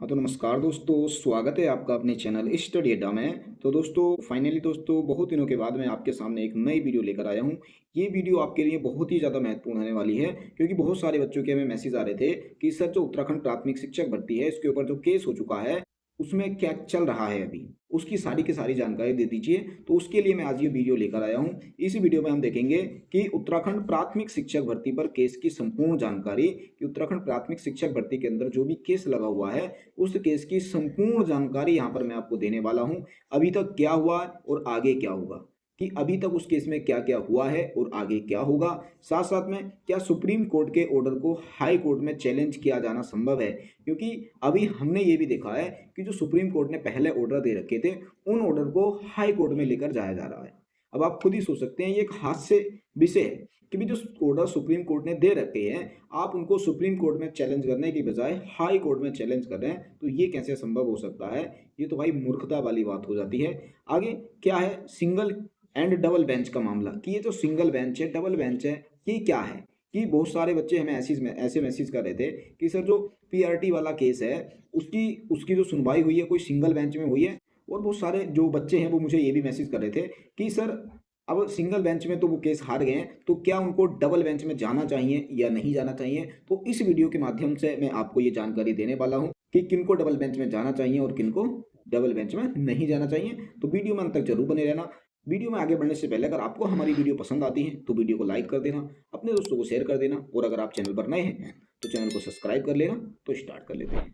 हाँ तो नमस्कार दोस्तों, स्वागत है आपका अपने चैनल स्टडी अड्डा में। तो दोस्तों फाइनली दोस्तों बहुत दिनों के बाद मैं आपके सामने एक नई वीडियो लेकर आया हूँ। ये वीडियो आपके लिए बहुत ही ज़्यादा महत्वपूर्ण होने वाली है, क्योंकि बहुत सारे बच्चों के हमें मैसेज आ रहे थे कि सर जो उत्तराखंड प्राथमिक शिक्षक भर्ती है इसके ऊपर जो केस हो चुका है उसमें क्या चल रहा है अभी, उसकी सारी की सारी जानकारी दे दीजिए। तो उसके लिए मैं आज ये वीडियो लेकर आया हूँ। इस वीडियो में हम देखेंगे कि उत्तराखंड प्राथमिक शिक्षक भर्ती पर केस की संपूर्ण जानकारी, कि उत्तराखंड प्राथमिक शिक्षक भर्ती के अंदर जो भी केस लगा हुआ है उस केस की संपूर्ण जानकारी यहाँ पर मैं आपको देने वाला हूँ। अभी तक क्या हुआ और आगे क्या होगा, कि अभी तक उस केस में क्या क्या हुआ है और आगे क्या होगा। साथ साथ में क्या सुप्रीम कोर्ट के ऑर्डर को हाई कोर्ट में चैलेंज किया जाना संभव है, क्योंकि अभी हमने ये भी देखा है कि जो सुप्रीम कोर्ट ने पहले ऑर्डर दे रखे थे उन ऑर्डर को हाई कोर्ट में लेकर जाया जा रहा है। अब आप खुद ही सोच सकते हैं ये एक हास्य विषय है कि भी जो ऑर्डर सुप्रीम कोर्ट ने दे रखे हैं आप उनको सुप्रीम कोर्ट में चैलेंज करने की बजाय हाई कोर्ट में चैलेंज कर रहे हैं, तो ये कैसे संभव हो सकता है। ये तो भाई मूर्खता वाली बात हो जाती है। आगे क्या है, सिंगल एंड डबल बेंच का मामला, कि ये जो सिंगल बेंच है डबल बेंच है ये क्या है। कि बहुत सारे बच्चे हमें ऐसे मैसेज कर रहे थे कि सर जो पीआरटी वाला केस है उसकी उसकी जो सुनवाई हुई है कोई सिंगल बेंच में हुई है। और बहुत सारे जो बच्चे हैं वो मुझे ये भी मैसेज कर रहे थे कि सर अब सिंगल बेंच में तो वो केस हार गए हैं, तो क्या उनको डबल बेंच में जाना चाहिए या नहीं जाना चाहिए। तो इस वीडियो के माध्यम से मैं आपको ये जानकारी देने वाला हूँ कि किनको डबल बेंच में जाना चाहिए और किनको डबल बेंच में नहीं जाना चाहिए। तो वीडियो में अंत तक जरूर बने रहना। वीडियो में आगे बढ़ने से पहले अगर आपको हमारी वीडियो पसंद आती है तो वीडियो को लाइक कर देना, अपने दोस्तों को शेयर कर देना, और अगर आप चैनल पर नए हैं तो चैनल को सब्सक्राइब कर लेना। तो स्टार्ट कर लेते हैं।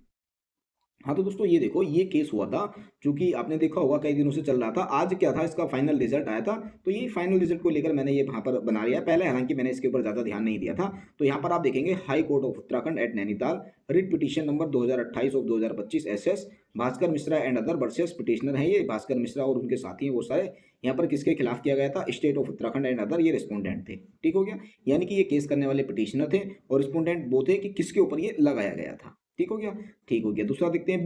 हाँ तो दोस्तों ये देखो, ये केस हुआ था जो कि आपने देखा होगा कई दिनों से चल रहा था। आज क्या था, इसका फाइनल रिजल्ट आया था। तो ये फाइनल रिजल्ट को लेकर मैंने ये यहाँ पर बना लिया पहले, हालांकि मैंने इसके ऊपर ज़्यादा ध्यान नहीं दिया था। तो यहाँ पर आप देखेंगे high court of Uttarakhand at Nainital, writ petition number 2028 of 2025 SS Bhaskar Mishra and other versus petitioner है। ये भास्कर मिश्रा और उनके साथी हैं वो सारे। यहाँ पर किसके खिलाफ किया गया था, state of Uttarakhand and other, ये रिस्पोंडेंट थे। ठीक हो गया, यानी कि ये केस करने वाले पिटिशनर थे और रिस्पोंडेंट वो थे कि किसके ऊपर ये लगाया गया था। ठीक हो गया, ठीक हो गया। दूसरा देखते हैं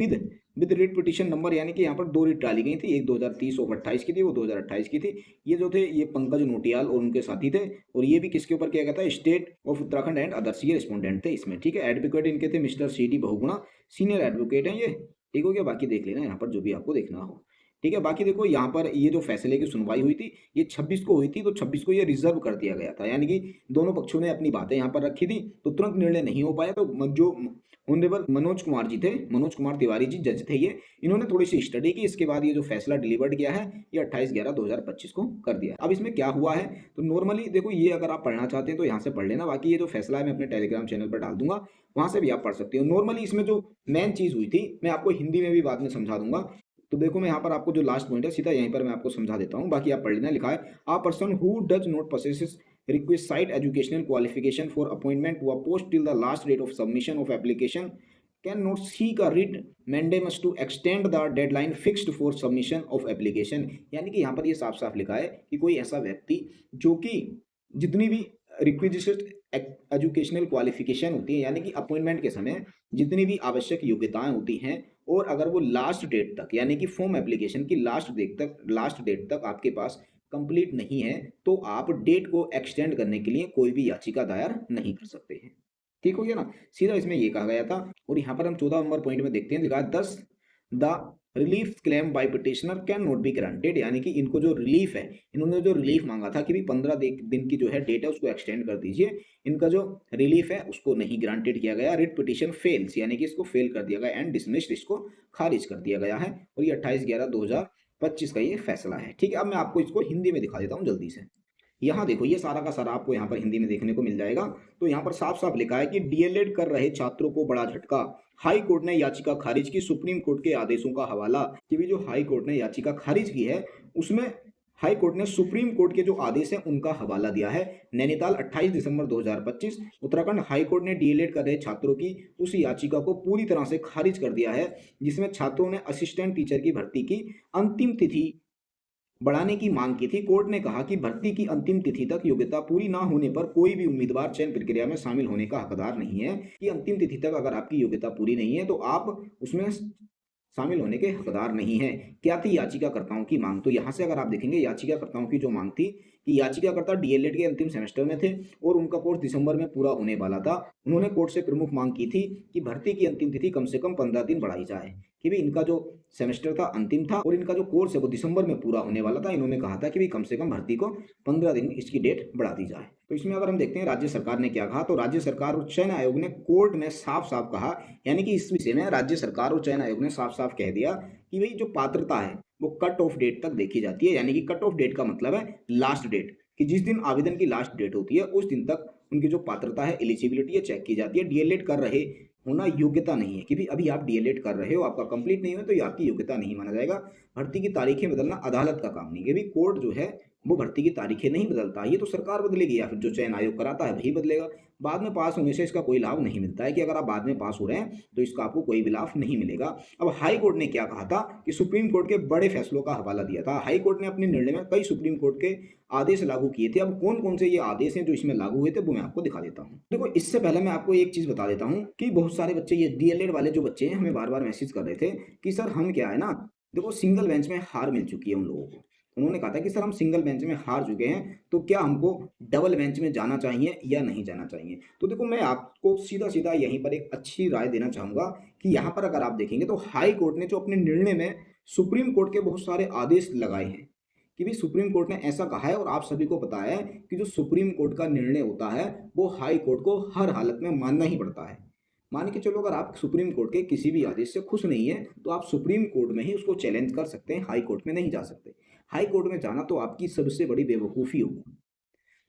विद रिट पिटीशन नंबर, यानी कि यहाँ पर दो रिट डाली गई थी, एक 2030 ऑफ 28 की थी, वो 2028 की थी। ये जो थे ये पंकज नोटियाल और उनके साथी थे, और ये भी किसके ऊपर किया गया था, state of Uttarakhand and others, ये रिस्पोंडेंट थे इसमें। ठीक है, एडवोकेट इनके थे mister C D Bahuguna, senior advocate हैं ये। ठीक हो गया, बाकी देख लेना यहाँ पर जो भी आपको देखना हो। ठीक है, बाकी देखो यहाँ पर ये जो फैसले की सुनवाई हुई थी ये 26 को हुई थी, तो 26 को ये रिजर्व कर दिया गया था, यानी कि दोनों पक्षों ने अपनी बातें यहाँ पर रखी थी, तो तुरंत निर्णय नहीं हो पाया। तो जो ऑनरेबल मनोज कुमार जी थे, मनोज कुमार तिवारी जी जज थे ये, इन्होंने थोड़ी सी स्टडी की, इसके बाद ये जो फैसला डिलीवर्ड किया है ये 28/11/2025 को कर दिया। अब इसमें क्या हुआ है, तो नॉर्मली देखो ये अगर आप पढ़ना चाहते हैं तो यहाँ से पढ़ लेना, बाकी ये जो फैसला है मैं अपने टेलीग्राम चैनल पर डाल दूंगा, वहां से भी आप पढ़ सकते हो। नॉर्मली इसमें जो मेन चीज हुई थी मैं आपको हिंदी में भी बाद में समझा दूंगा। तो देखो मैं यहाँ पर आपको जो लास्ट पॉइंट है सीधा यहीं पर मैं आपको समझा देता हूँ, बाकी आप पढ़ लेना। लिखा है आ person who does not possesses requisite educational qualification for appointment to a post till the last date of submission of application can not seek a writ mandamus to extend the deadline fixed for submission of application। यानी कि यहाँ पर ये साफ साफ लिखा है कि कोई ऐसा व्यक्ति जो कि जितनी भी रिक्विजिट एजुकेशनल क्वालिफिकेशन होती है, यानी कि अपॉइंटमेंट के समय जितनी भी आवश्यक योग्यताएं होती हैं, और अगर वो लास्ट डेट तक, यानी कि फॉर्म एप्लीकेशन की लास्ट डेट तक आपके पास कंप्लीट नहीं है, तो आप डेट को एक्सटेंड करने के लिए कोई भी याचिका दायर नहीं कर सकते हैं। ठीक हो गया ना, सीधा इसमें ये कहा गया था। और यहाँ पर हम 14 नंबर पॉइंट में देखते हैं, लिखा है दस the relief claim bye petitioner can not be granted, यानी कि इनको जो रिलीफ है, इन्होंने जो रिलीफ मांगा था कि भी 15 दिन की जो है डेट है उसको एक्सटेंड कर दीजिए, इनका जो रिलीफ है उसको नहीं ग्रांटेड किया गया। रिट पिटिशन फेल्स, यानी कि इसको फेल कर दिया गया, एंड डिसमिस्ड, इसको खारिज कर दिया गया है। और ये 28/11/2025 का ये फैसला है। ठीक है, अब मैं आपको इसको हिंदी में दिखा देता हूँ जल्दी से। यहाँ देखो ये सारा का सारा आपको यहाँ पर हिंदी में देखने को मिल जाएगा। तो यहाँ पर साफ साफ लिखा है कि डीएलएड कर रहे छात्रों को बड़ा झटका, हाई कोर्ट ने याचिका खारिज की, सुप्रीम कोर्ट के आदेशों का हवाला। कि भी जो हाई कोर्ट ने याचिका खारिज की है उसमें हाई कोर्ट ने सुप्रीम कोर्ट के जो आदेश हैं उनका हवाला दिया है। नैनीताल 28 दिसंबर 2025, उत्तराखंड हाई कोर्ट ने डीएलएड कर रहे छात्रों की उस याचिका को पूरी तरह से खारिज कर दिया है जिसमें छात्रों ने असिस्टेंट टीचर की भर्ती की अंतिम तिथि बढ़ाने की मांग की थी। कोर्ट ने कहा कि भर्ती की अंतिम तिथि तक योग्यता पूरी ना होने पर कोई भी उम्मीदवार चयन प्रक्रिया में शामिल होने का हकदार नहीं है। कि अंतिम तिथि तक अगर आपकी योग्यता पूरी नहीं है तो आप उसमें शामिल होने के हकदार नहीं है। क्या थी याचिकाकर्ताओं की मांग, तो यहाँ से अगर आप देखेंगे याचिकाकर्ताओं की जो मांग थी कि याचिकाकर्ता डीएलएड के अंतिम सेमेस्टर में थे और उनका कोर्स दिसंबर में पूरा होने वाला था। उन्होंने कोर्ट से प्रमुख मांग की थी कि भर्ती की अंतिम तिथि कम से कम 15 दिन बढ़ाई जाए, कि भी इनका जो सेमेस्टर था अंतिम था और इनका जो कोर्स है वो दिसंबर में पूरा होने वाला था। इन्होंने कहा था कि भी कम से कम भर्ती को 15 दिन इसकी डेट बढ़ा दी जाए। तो इसमें अगर हम देखते हैं राज्य सरकार ने क्या कहा, तो राज्य सरकार और चयन आयोग ने कोर्ट में साफ साफ कहा, यानी कि इस विषय में राज्य सरकार और चयन आयोग ने साफ साफ कह दिया कि भाई जो पात्रता है वो कट ऑफ डेट तक देखी जाती है। यानी कि कट ऑफ डेट का मतलब है लास्ट डेट, कि जिस दिन आवेदन की लास्ट डेट होती है उस दिन तक उनकी जो पात्रता है, एलिजिबिलिटी है, चेक की जाती है। डीएलएड कर रहे होना योग्यता नहीं है, कि भी अभी आप डीएलएड कर रहे हो, आपका कंप्लीट नहीं हुआ तो ये आपकी योग्यता नहीं माना जाएगा। भर्ती की तारीखें बदलना अदालत का काम नहीं है, भी कोर्ट जो है वो भर्ती की तारीखें नहीं बदलता, ये तो सरकार बदलेगी या फिर जो चयन आयोग कराता है वही बदलेगा। बाद में पास होने से इसका कोई लाभ नहीं मिलता है, कि अगर आप बाद में पास हो रहे हैं तो इसका आपको कोई भी लाभ नहीं मिलेगा। अब हाई कोर्ट ने क्या कहा था, कि सुप्रीम कोर्ट के बड़े फैसलों का हवाला दिया था। हाई कोर्ट ने अपने निर्णय में कई सुप्रीम कोर्ट के आदेश लागू किए थे। अब कौन कौन से ये आदेश हैं जो इसमें लागू हुए थे वो मैं आपको दिखा देता हूँ। देखो, इससे पहले मैं आपको एक चीज बता देता हूँ कि बहुत सारे बच्चे, ये डीएलएड वाले जो बच्चे हैं, हमें बार बार मैसेज कर रहे थे कि सर हम क्या है ना, देखो सिंगल बेंच में हार मिल चुकी है उन लोगों को। उन्होंने कहा था कि सर हम सिंगल बेंच में हार चुके हैं, तो क्या हमको डबल बेंच में जाना चाहिए या नहीं जाना चाहिए। तो देखो, मैं आपको सीधा सीधा यहीं पर एक अच्छी राय देना चाहूंगा कि यहाँ पर अगर आप देखेंगे तो हाई कोर्ट ने जो अपने निर्णय में सुप्रीम कोर्ट के बहुत सारे आदेश लगाए हैं, कि भी सुप्रीम कोर्ट ने ऐसा कहा है और आप सभी को पता है कि जो सुप्रीम कोर्ट का निर्णय होता है वो हाई कोर्ट को हर हालत में मानना ही पड़ता है। मान के चलो, अगर आप सुप्रीम कोर्ट के किसी भी आदेश से खुश नहीं है तो आप सुप्रीम कोर्ट में ही उसको चैलेंज कर सकते हैं, हाई कोर्ट में नहीं जा सकते। हाई कोर्ट में जाना तो आपकी सबसे बड़ी बेवकूफ़ी होगी।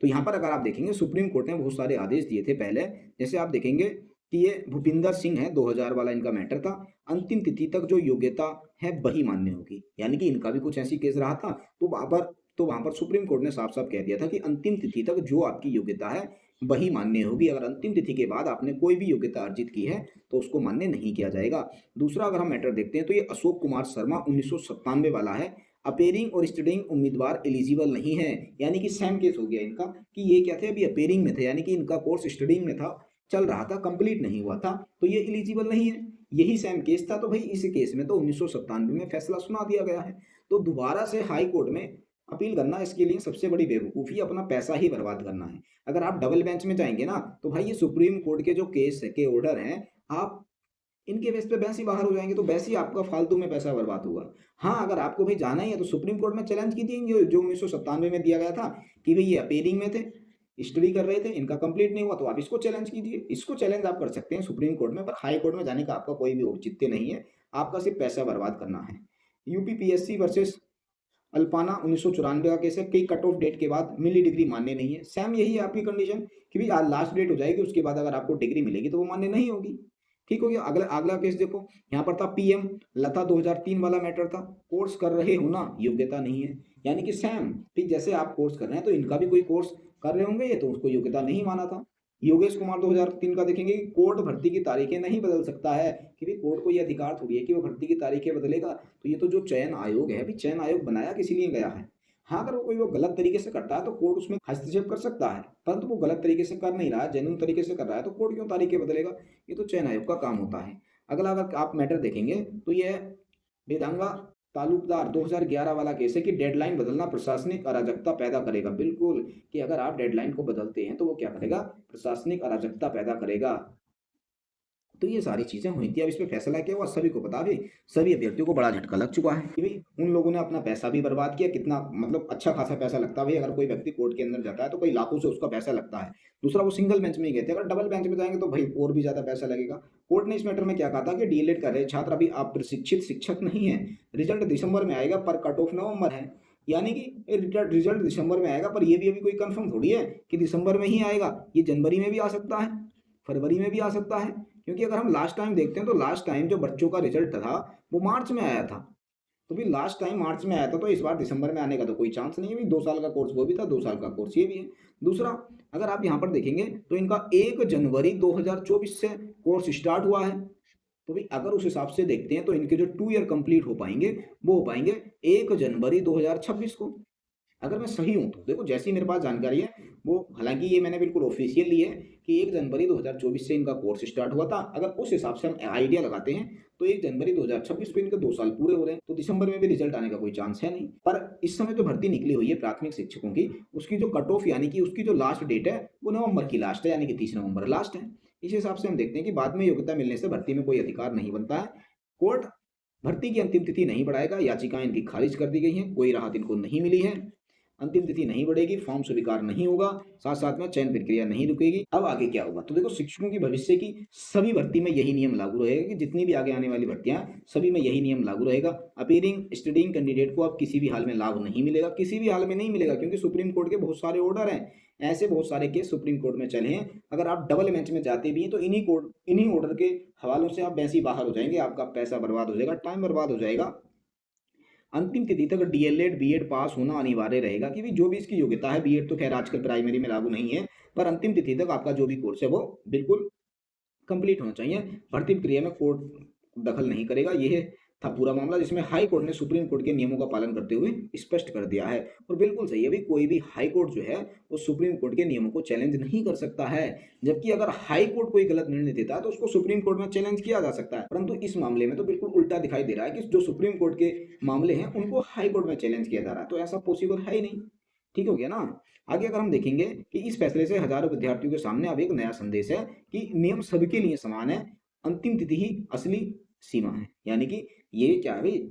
तो यहाँ पर अगर आप देखेंगे सुप्रीम कोर्ट ने बहुत सारे आदेश दिए थे पहले। जैसे आप देखेंगे कि ये भूपिंदर सिंह है, 2000 वाला इनका मैटर था, अंतिम तिथि तक जो योग्यता है वही मान्य होगी। यानी कि इनका भी कुछ ऐसी केस रहा था, तो वहां पर सुप्रीम कोर्ट ने साफ साफ कह दिया था कि अंतिम तिथि तक जो आपकी योग्यता है वही मान्य होगी। अगर अंतिम तिथि के बाद आपने कोई भी योग्यता अर्जित की है तो उसको मान्य नहीं किया जाएगा। दूसरा अगर हम मैटर देखते हैं तो ये अशोक कुमार शर्मा 1997 वाला है। अपेयरिंग और स्टडिंग उम्मीदवार एलिजिबल नहीं है, यानी कि सेम केस हो गया इनका, कि ये क्या थे, अभी अपेयरिंग में थे, यानी कि इनका कोर्स स्टडिंग में था, चल रहा था, कंप्लीट नहीं हुआ था, तो ये एलिजिबल नहीं है। यही सेम केस था। तो भाई इस केस में तो 1997 में फैसला सुना दिया गया है, तो दोबारा से हाई कोर्ट में अपील करना इसके लिए सबसे बड़ी बेवकूफ़ी, अपना पैसा ही बर्बाद करना है। अगर आप डबल बेंच में जाएंगे ना तो भाई ये सुप्रीम कोर्ट के जो केस के ऑर्डर हैं, आप इनके बेस पे वैसे ही बाहर हो जाएंगे, तो वैसे ही आपका फालतू में पैसा बर्बाद होगा। हाँ, अगर आपको भाई जाना ही है तो सुप्रीम कोर्ट में चैलेंज कीजिए, जो 1997 में दिया गया था कि भाई ये अपेयरिंग में थे, स्टडी कर रहे थे, इनका कंप्लीट नहीं हुआ, तो आप इसको चैलेंज कीजिए। इसको चैलेंज आप कर सकते हैं सुप्रीम कोर्ट में, पर हाई कोर्ट में जाने का आपका कोई भी औचित्य नहीं है, आपका सिर्फ पैसा बर्बाद करना है। यूपीपीएससी वर्सेस अल्पाना 1994 का केस है, कई कट ऑफ डेट के बाद मिली डिग्री मान्य नहीं है। सेम यही है आपकी कंडीशन, कि भी आज लास्ट डेट हो जाएगी, उसके बाद अगर आपको डिग्री मिलेगी तो वो मान्य नहीं होगी। ठीक हो गया। अगला अगला केस देखो, यहाँ पर था पीएम लता 2003 वाला मैटर था, कोर्स कर रहे हो ना, योग्यता नहीं है। यानी कि सेम, ठीक जैसे आप कोर्स कर रहे हैं तो इनका भी कोई कोर्स कर रहे होंगे ये, तो उसको योग्यता नहीं माना था। योगेश कुमार 2003 का देखेंगे कि कोर्ट भर्ती की तारीखें नहीं बदल सकता है, कि भी कोर्ट को ये अधिकार थोड़ी है कि वो भर्ती की तारीखें बदलेगा। तो ये तो जो चयन आयोग है, अभी चयन आयोग बनाया किसी लिए गया है। हाँ, अगर वो गलत तरीके से करता है तो कोर्ट उसमें हस्तक्षेप कर सकता है, परंतु वो गलत तरीके से कर नहीं रहा है, जेन्युइन तरीके से कर रहा है, तो कोर्ट क्यों तारीखें बदलेगा। ये तो चयन आयोग का काम होता है। अगला अगर आप मैटर देखेंगे तो ये बेदांगा तालुकदार 2011 वाला केस है, कि डेडलाइन बदलना प्रशासनिक अराजकता पैदा करेगा। बिल्कुल, कि अगर आप डेडलाइन को बदलते हैं तो वो क्या करेगा, प्रशासनिक अराजकता पैदा करेगा। तो ये सारी चीज़ें हुई थी। अब इस पे फैसला क्या हुआ सभी को पता, भी सभी अभ्यर्थियों को बड़ा झटका लग चुका है कि भाई उन लोगों ने अपना पैसा भी बर्बाद किया। कितना मतलब अच्छा खासा पैसा लगता है भाई, अगर कोई व्यक्ति कोर्ट के अंदर जाता है तो कई लाखों से उसका पैसा लगता है। दूसरा, वो सिंगल बेंच में ही गए थे, अगर डबल बेंच में जाएंगे तो भाई और भी ज़्यादा पैसा लगेगा। कोर्ट ने इस मैटर में क्या कहा था कि डीएलएड कर रहे छात्र अभी आप प्रशिक्षित शिक्षक नहीं है, रिजल्ट दिसंबर में आएगा पर कट ऑफ नवंबर है। यानी कि रिजल्ट दिसंबर में आएगा, पर ये भी अभी कोई कंफर्म थोड़ी है कि दिसंबर में ही आएगा, ये जनवरी में भी आ सकता है, फरवरी में भी आ सकता है। क्योंकि अगर हम लास्ट टाइम देखते हैं तो लास्ट टाइम जो बच्चों का रिजल्ट था वो मार्च में आया था, तो भी लास्ट टाइम मार्च में आया था, तो इस बार दिसंबर में आने का तो कोई चांस नहीं है। भी 2 साल का कोर्स वो भी था, 2 साल का कोर्स ये भी है। दूसरा, अगर आप यहाँ पर देखेंगे तो इनका 1 जनवरी 2024 से कोर्स स्टार्ट हुआ है, तो भाई अगर उस हिसाब से देखते हैं तो इनके जो 2 ईयर कंप्लीट हो पाएंगे वो हो पाएंगे 1 जनवरी 2026 को। अगर मैं सही हूँ तो देखो जैसी मेरे पास जानकारी है वो, हालाँकि ये मैंने बिल्कुल ऑफ़िशियल ली है कि 1 जनवरी 2024 से इनका कोर्स स्टार्ट हुआ था। अगर उस हिसाब से हम आइडिया लगाते हैं तो 1 जनवरी 2026 को इनके 2 साल पूरे हो रहे हैं, तो दिसंबर में भी रिज़ल्ट आने का कोई चांस है नहीं। पर इस समय जो भर्ती निकली हुई है प्राथमिक शिक्षकों की, उसकी जो कट ऑफ यानी कि उसकी जो लास्ट डेट है, वो नवंबर की लास्ट है, यानी कि 30 नवंबर लास्ट है। इस हिसाब से हम देखते हैं कि बाद में योग्यता मिलने से भर्ती में कोई अधिकार नहीं बनता है। कोर्ट भर्ती की अंतिम तिथि नहीं बढ़ाएगा, याचिकाएँ इनकी खारिज कर दी गई हैं, कोई राहत इनको नहीं मिली है। अंतिम तिथि नहीं बढ़ेगी, फॉर्म स्वीकार नहीं होगा, साथ-साथ में चयन प्रक्रिया नहीं रुकेगी। अब आगे क्या होगा? तो देखो शिक्षकों की भविष्य की सभी भर्ती में यही नियम लागू रहेगा कि जितनी भी आगे आने वाली भर्तियाँ सभी में यही नियम लागू रहेगा। अपीयरिंग स्टडीइंग कैंडिडेट को अब किसी भी हाल में लाभ नहीं मिलेगा, किसी भी हाल में नहीं मिलेगा, क्योंकि सुप्रीम कोर्ट के बहुत सारे ऑर्डर हैं। ऐसे बहुत सारे केस सुप्रीम कोर्ट में चले हैं। अगर आप डबल बेंच में जाते भी हैं तो इन्हीं ऑर्डर के हवालों से आप वैसे ही बाहर हो जाएँगे, आपका पैसा बर्बाद हो जाएगा, टाइम बर्बाद हो जाएगा। अंतिम तिथि तक डीएलएड, बीएड पास होना अनिवार्य रहेगा, कि जो भी इसकी योग्यता है, बीएड तो खैर आजकल प्राइमरी में लागू नहीं है, पर अंतिम तिथि तक आपका जो भी कोर्स है वो बिल्कुल कंप्लीट होना चाहिए। भर्ती प्रक्रिया में कोर्ट दखल नहीं करेगा। ये था पूरा मामला, जिसमें हाई कोर्ट ने सुप्रीम कोर्ट के नियमों का पालन करते हुए स्पष्ट कर दिया है। और बिल्कुल सही है भी, कोई भी हाई कोर्ट जो है वो सुप्रीम कोर्ट के नियमों को चैलेंज नहीं कर सकता है। जबकि अगर हाई कोर्ट कोई गलत निर्णय देता है तो उसको सुप्रीम कोर्ट में चैलेंज किया जा सकता है, परंतु इस मामले में तो बिल्कुल उल्टा दिखाई दे रहा है कि जो सुप्रीम कोर्ट के मामले हैं उनको हाई कोर्ट में चैलेंज किया जा रहा है, तो ऐसा पॉसिबल है ही नहीं। ठीक हो गया ना? आगे अगर हम देखेंगे कि इस फैसले से हजारों विद्यार्थियों के सामने अब एक नया संदेश है कि नियम सबके लिए समान है, अंतिम तिथि ही असली सीमा है। यानी कि ये क्या है भई,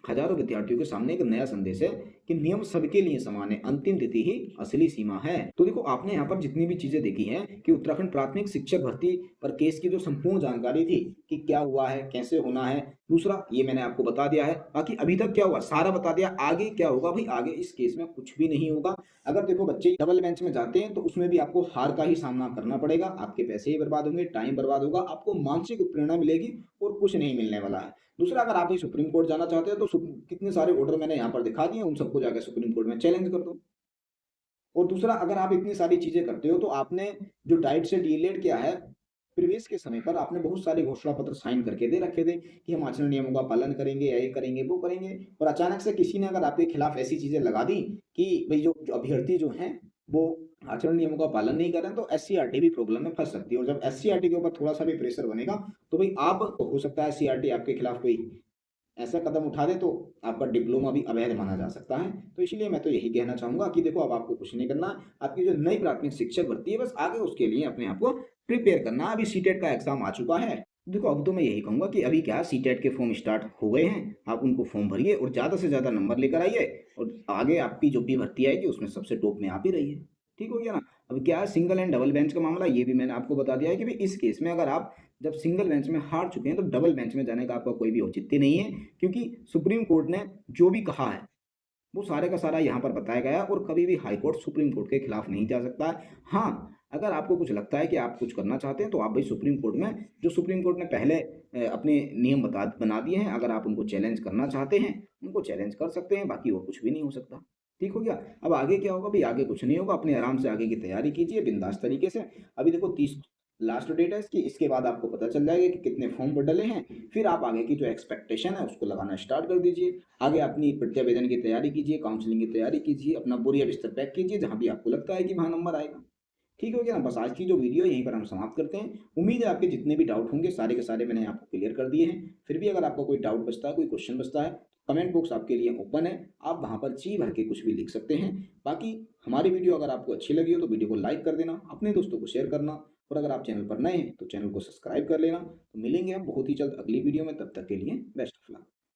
हजारों विद्यार्थियों के सामने एक नया संदेश है कि नियम सबके लिए समान है, अंतिम तिथि ही असली सीमा है। तो देखो आपने यहाँ पर जितनी भी चीजें देखी हैं कि उत्तराखंड प्राथमिक शिक्षक भर्ती पर केस की जो संपूर्ण जानकारी थी कि क्या हुआ है, कैसे होना है, दूसरा ये मैंने आपको बता दिया है। बाकी अभी तक क्या हुआ सारा बता दिया। आगे क्या होगा भाई, आगे इस केस में कुछ भी नहीं होगा। अगर देखो बच्चे डबल बेंच में जाते हैं तो उसमें भी आपको हार का ही सामना करना पड़ेगा, आपके पैसे ही बर्बाद होंगे, टाइम बर्बाद होगा, आपको मानसिक प्रेरणा मिलेगी और कुछ नहीं मिलने वाला है। दूसरा, अगर आप ही सुप्रीम कोर्ट जाना चाहते हैं तो कितने सारे ऑर्डर मैंने यहाँ पर दिखा दिए, उन सबको जाकर सुप्रीम कोर्ट में चैलेंज कर दो। और दूसरा, अगर आप इतनी सारी चीजें करते हो तो आपने जो डाइट से डीलेट किया है, प्रवेश के समय पर आपने बहुत सारे घोषणा पत्र साइन करके दे रखे थे कि हम आचरण नियमों का पालन करेंगे, ये करेंगे, वो करेंगे, और अचानक से किसी ने अगर आपके खिलाफ ऐसी चीजें लगा दी कि भाई जो अभ्यर्थी जो हैं वो आचरण नियमों का पालन नहीं कर रहे हैं, तो एससीईआरटी भी प्रॉब्लम में फंस सकती है। और जब एससीईआरटी के ऊपर थोड़ा सा भी प्रेशर बनेगा तो भाई आप, हो सकता है एससीईआरटी आपके खिलाफ कोई ऐसा कदम उठा दे तो आपका डिप्लोमा भी अवैध माना जा सकता है। तो इसलिए मैं तो यही कहना चाहूँगा कि देखो अब आपको कुछ नहीं करना, आपकी जो नई प्राथमिक शिक्षक भर्ती है बस आगे उसके लिए अपने आप को प्रिपेयर करना। अभी सीटेट का एग्ज़ाम आ चुका है। देखो अब तो मैं यही कहूँगा कि अभी क्या सीटेट के फॉर्म स्टार्ट हो गए हैं, आप उनको फॉर्म भरिए और ज़्यादा से ज़्यादा नंबर लेकर आइए, और आगे आपकी जो भी भर्ती आएगी उसमें सबसे टॉप में आप ही रहिए। ठीक हो गया ना? अब क्या है, सिंगल एंड डबल बेंच का मामला ये भी मैंने आपको बता दिया है कि भाई इस केस में अगर आप जब सिंगल बेंच में हार चुके हैं तो डबल बेंच में जाने का आपका कोई भी औचित्य नहीं है, क्योंकि सुप्रीम कोर्ट ने जो भी कहा है वो सारे का सारा यहाँ पर बताया गया है, और कभी भी हाई कोर्ट सुप्रीम कोर्ट के खिलाफ नहीं जा सकता है। हाँ, अगर आपको कुछ लगता है कि आप कुछ करना चाहते हैं तो आप भाई सुप्रीम कोर्ट में, जो सुप्रीम कोर्ट ने पहले अपने नियम बना दिए हैं, अगर आप उनको चैलेंज करना चाहते हैं उनको चैलेंज कर सकते हैं, बाकी और कुछ भी नहीं हो सकता। ठीक हो गया? अब आगे क्या होगा भाई, आगे कुछ नहीं होगा, अपने आराम से आगे की तैयारी कीजिए बिंदास तरीके से। अभी देखो 30 लास्ट डेट है इसकी, इसके बाद आपको पता चल जाएगा कि कितने फॉर्म पर डले हैं, फिर आप आगे की जो एक्सपेक्टेशन है उसको लगाना स्टार्ट कर दीजिए। आगे अपनी प्रत्यावेदन की तैयारी कीजिए, काउंसलिंग की तैयारी कीजिए, अपना बोरिया बिस्तर पैक कीजिए जहाँ भी आपको लगता है कि वहाँ नंबर आएगा। ठीक हो गया ना? बस आज की जो वीडियो है यहीं पर हम समाप्त करते हैं। उम्मीद है आपके जितने भी डाउट होंगे सारे के सारे मैंने आपको क्लियर कर दिए हैं। फिर भी अगर आपका कोई डाउट बचता है, कोई क्वेश्चन बचता है, कमेंट बॉक्स आपके लिए ओपन है, आप वहाँ पर जी भर के कुछ भी लिख सकते हैं। बाकी हमारी वीडियो अगर आपको अच्छी लगी हो तो वीडियो को लाइक कर देना, अपने दोस्तों को शेयर करना, और अगर आप चैनल पर नए हैं तो चैनल को सब्सक्राइब कर लेना। तो मिलेंगे हम बहुत ही जल्द अगली वीडियो में, तब तक के लिए बेस्ट ऑफ लक।